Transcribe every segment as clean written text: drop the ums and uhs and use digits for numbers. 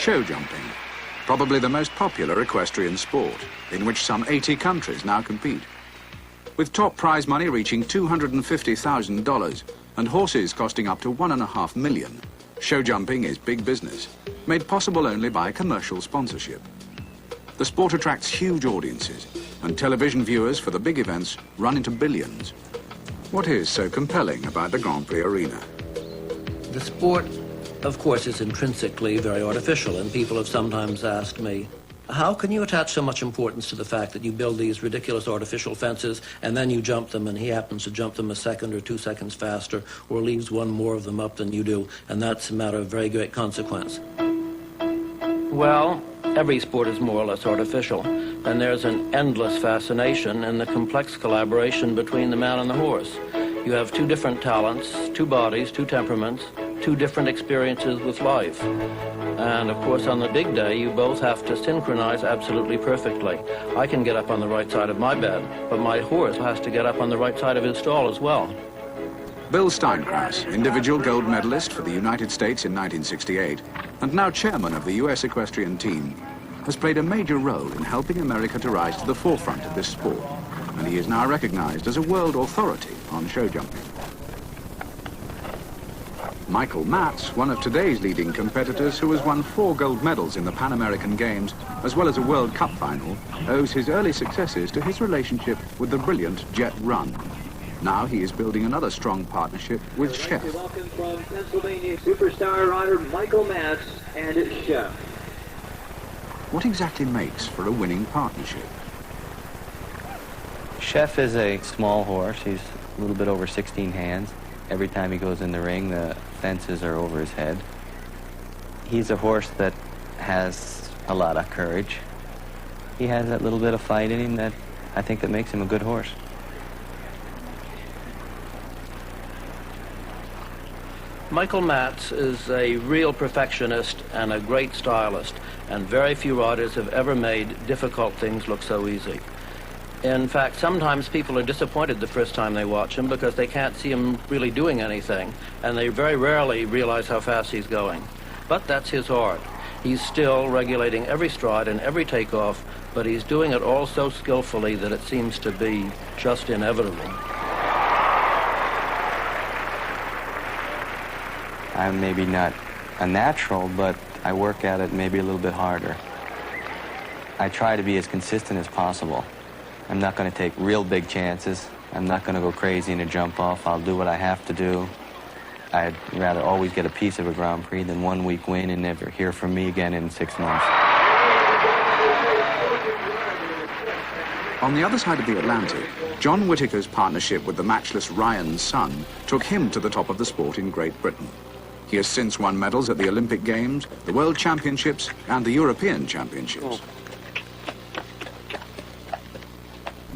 Show jumping, probably the most popular equestrian sport, in which some 80 countries now compete. With top prize money reaching $250,000 and horses costing up to $1.5 million, show jumping is big business, made possible only by commercial sponsorship. The sport attracts huge audiences, and television viewers for the big events run into billions. What is so compelling about the Grand Prix arena? The sport, of course, is intrinsically very artificial, and people have sometimes asked me, how can you attach so much importance to the fact that you build these ridiculous artificial fences and then you jump them and he happens to jump them a second or 2 seconds faster or leaves one more of them up than you do, and that's a matter of very great consequence? Well, every sport is more or less artificial, and there's an endless fascination in the complex collaboration between the man and the horse. You have two different talents, two bodies, two temperaments, two different experiences with life. And of course, on the big day, you both have to synchronize absolutely perfectly. I can get up on the right side of my bed, but my horse has to get up on the right side of his stall as well. Bill Steinkraus, individual gold medalist for the United States in 1968, and now chairman of the US equestrian team, has played a major role in helping America to rise to the forefront of this sport, and he is now recognized as a world authority on show jumping. Matz, one of today's leading competitors who has won 4 gold medals in the Pan American Games, as well as a World Cup final, owes his early successes to his relationship with the brilliant Jet Run. Now he is building another strong partnership with Chef. Welcome from Pennsylvania, superstar rider Michael Matz and Chef. What exactly makes for a winning partnership? Chef is a small horse. He's a little bit over 16 hands. Every time he goes in the ring, the fences are over his head. He's a horse that has a lot of courage. He has that little bit of fight in him that I think that makes him a good horse. Michael Matz is a real perfectionist and a great stylist, and very few riders have ever made difficult things look so easy. In fact, sometimes people are disappointed the first time they watch him because they can't see him really doing anything, and they very rarely realize how fast he's going. But that's his art. He's still regulating every stride and every takeoff, but he's doing it all so skillfully that it seems to be just inevitable. I'm maybe not a natural, but I work at it maybe a little bit harder. I try to be as consistent as possible. I'm not going to take real big chances. I'm not going to go crazy in a jump off. I'll do what I have to do. I'd rather always get a piece of a Grand Prix than 1 week win and never hear from me again in 6 months. On the other side of the Atlantic, John Whitaker's partnership with the matchless Ryan's son took him to the top of the sport in Great Britain. He has since won medals at the Olympic Games, the World Championships, and the European Championships.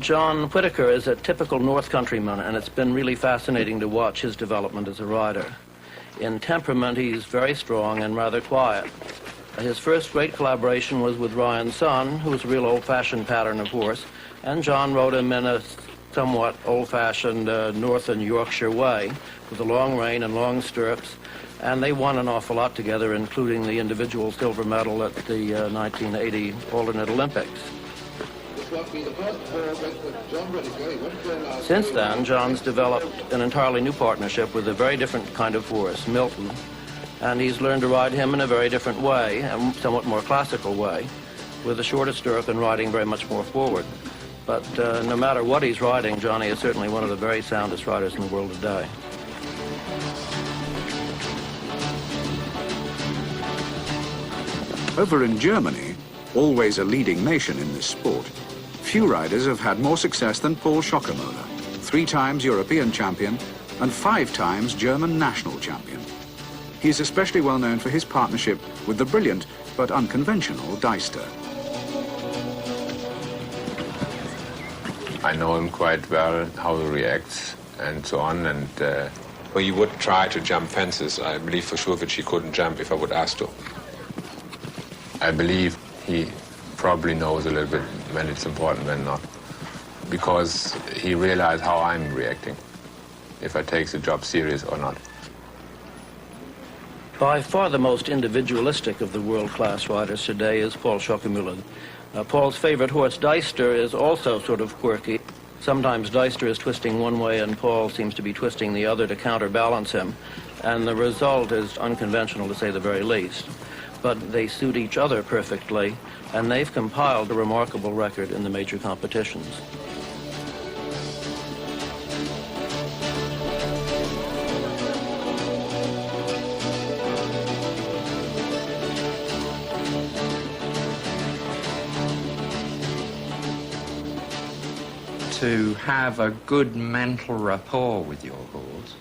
John Whitaker is a typical North Countryman, and it's been really fascinating to watch his development as a rider. In temperament, he's very strong and rather quiet. His first great collaboration was with Ryan's son, who was a real old-fashioned pattern of horse, and John rode him in a somewhat old-fashioned northern Yorkshire way, with a long rein and long stirrups, and they won an awful lot together, including the individual silver medal at the 1980 alternate Olympics. Since then, John's developed an entirely new partnership with a very different kind of horse, Milton, and he's learned to ride him in a very different way, a somewhat more classical way, with a shorter stirrup and riding very much more forward. But no matter what he's riding, Johnny is certainly one of the very soundest riders in the world today. Over in Germany, always a leading nation in this sport, few riders have had more success than Paul Schuckemöhle, 3 times European champion and 5 times German national champion. He is especially well known for his partnership with the brilliant but unconventional Deister. I know him quite well, how he reacts and so on, and well, he would try to jump fences, I believe for sure, which he couldn't jump if I would ask to. I believe he probably knows a little bit when it's important, when not, because he realized how I'm reacting, if I take the job serious or not. By far the most individualistic of the world-class riders today is Paul Schuckemöhle. Paul's favorite horse, Deister, is also sort of quirky. Sometimes Deister is twisting one way and Paul seems to be twisting the other to counterbalance him, and the result is unconventional, to say the very least. But they suit each other perfectly, and they've compiled a remarkable record in the major competitions. To have a good mental rapport with your horse,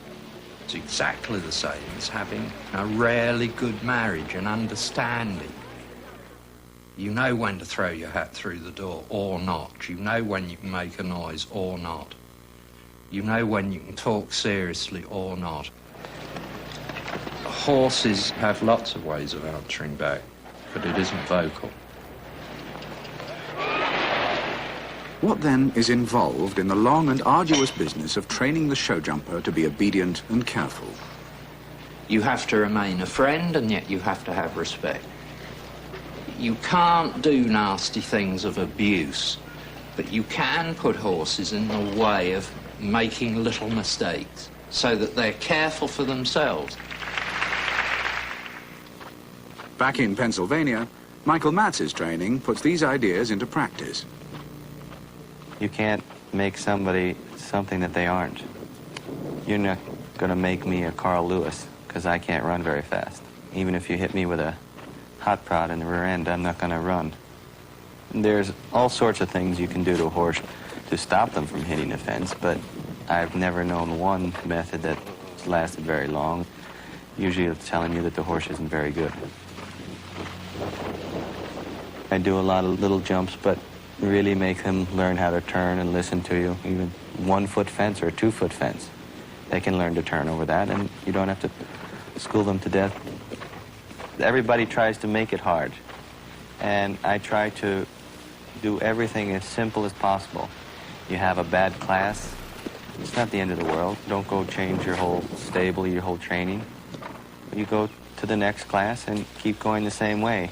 it's exactly the same as having a rarely good marriage and understanding. You know when to throw your hat through the door or not. You know when you can make a noise or not. You know when you can talk seriously or not. Horses have lots of ways of answering back, but it isn't vocal. What then is involved in the long and arduous business of training the show jumper to be obedient and careful? You have to remain a friend, and yet you have to have respect. You can't do nasty things of abuse, but you can put horses in the way of making little mistakes so that they're careful for themselves. Back in Pennsylvania, Michael Matz's training puts these ideas into practice. You can't make somebody something that they aren't. You're not going to make me a Carl Lewis, because I can't run very fast. Even if you hit me with a hot prod in the rear end, I'm not going to run. There's all sorts of things you can do to a horse to stop them from hitting the fence, but I've never known one method that lasted very long. Usually it's telling you that the horse isn't very good. I do a lot of little jumps, but really make them learn how to turn and listen to you. Even 1-foot fence or a 2-foot fence, they can learn to turn over that, and you don't have to school them to death. Everybody tries to make it hard, and I try to do everything as simple as possible. You have a bad class, it's not the end of the world. Don't go change your whole stable, your whole training. You go to the next class and keep going the same way.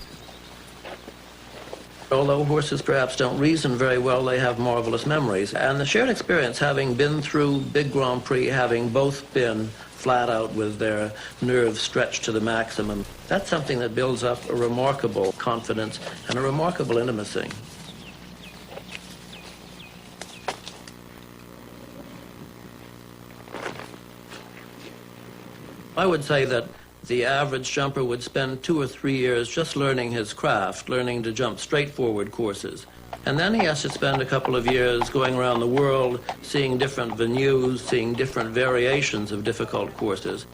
Although horses perhaps don't reason very well, they have marvelous memories. And the shared experience, having been through big Grand Prix, having both been flat out with their nerves stretched to the maximum, that's something that builds up a remarkable confidence and a remarkable intimacy. I would say that the average jumper would spend 2 or 3 years just learning his craft, learning to jump straightforward courses. And then he has to spend a couple of years going around the world, seeing different venues, seeing different variations of difficult courses.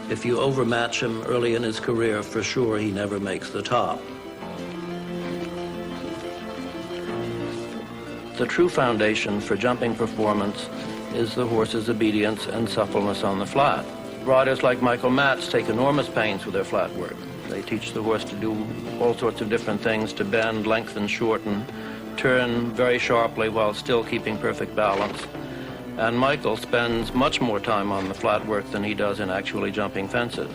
If you overmatch him early in his career, for sure he never makes the top. The true foundation for jumping performance is the horse's obedience and suppleness on the flat. Riders like Michael Matz take enormous pains with their flat work. They teach the horse to do all sorts of different things, to bend, lengthen, shorten, turn very sharply while still keeping perfect balance. And Michael spends much more time on the flat work than he does in actually jumping fences.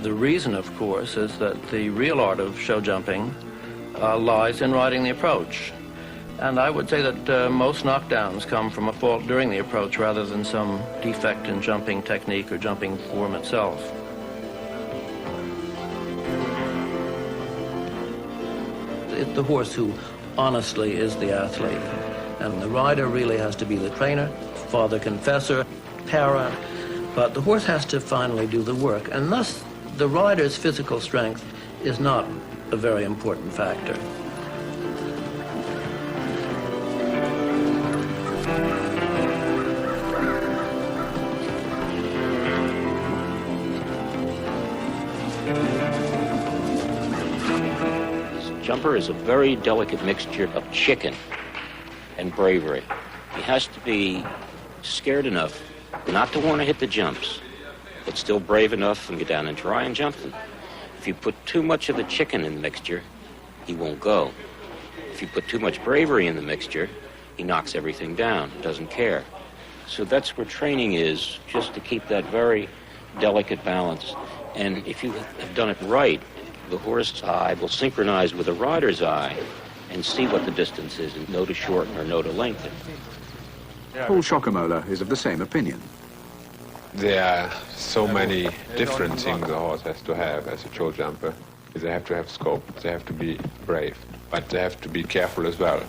The reason, of course, is that the real art of show jumping lies in riding the approach. And I would say that most knockdowns come from a fault during the approach rather than some defect in jumping technique or jumping form itself. It's the horse who honestly is the athlete. And the rider really has to be the trainer, father confessor, parent, but the horse has to finally do the work. And thus, the rider's physical strength is not a very important factor. Jumper is a very delicate mixture of chicken and bravery. He has to be scared enough not to want to hit the jumps, but still brave enough and get down and try and jump them. If you put too much of the chicken in the mixture, he won't go. If you put too much bravery in the mixture, he knocks everything down, doesn't care. So that's where training is, just to keep that very delicate balance. And if you have done it right, the horse's eye will synchronize with the rider's eye and see what the distance is and know to shorten or know to lengthen. Paul Schuckemöhle is of the same opinion. There are so many different things a horse has to have as a show jumper. They have to have scope, they have to be brave, but they have to be careful as well.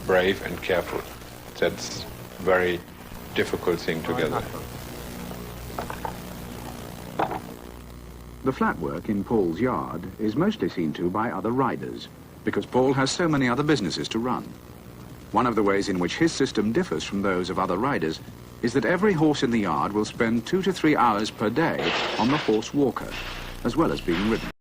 Brave and careful. That's a very difficult thing together. The flat work in Paul's yard is mostly seen to by other riders, because Paul has so many other businesses to run. One of the ways in which his system differs from those of other riders is that every horse in the yard will spend 2 to 3 hours per day on the horse walker, as well as being ridden.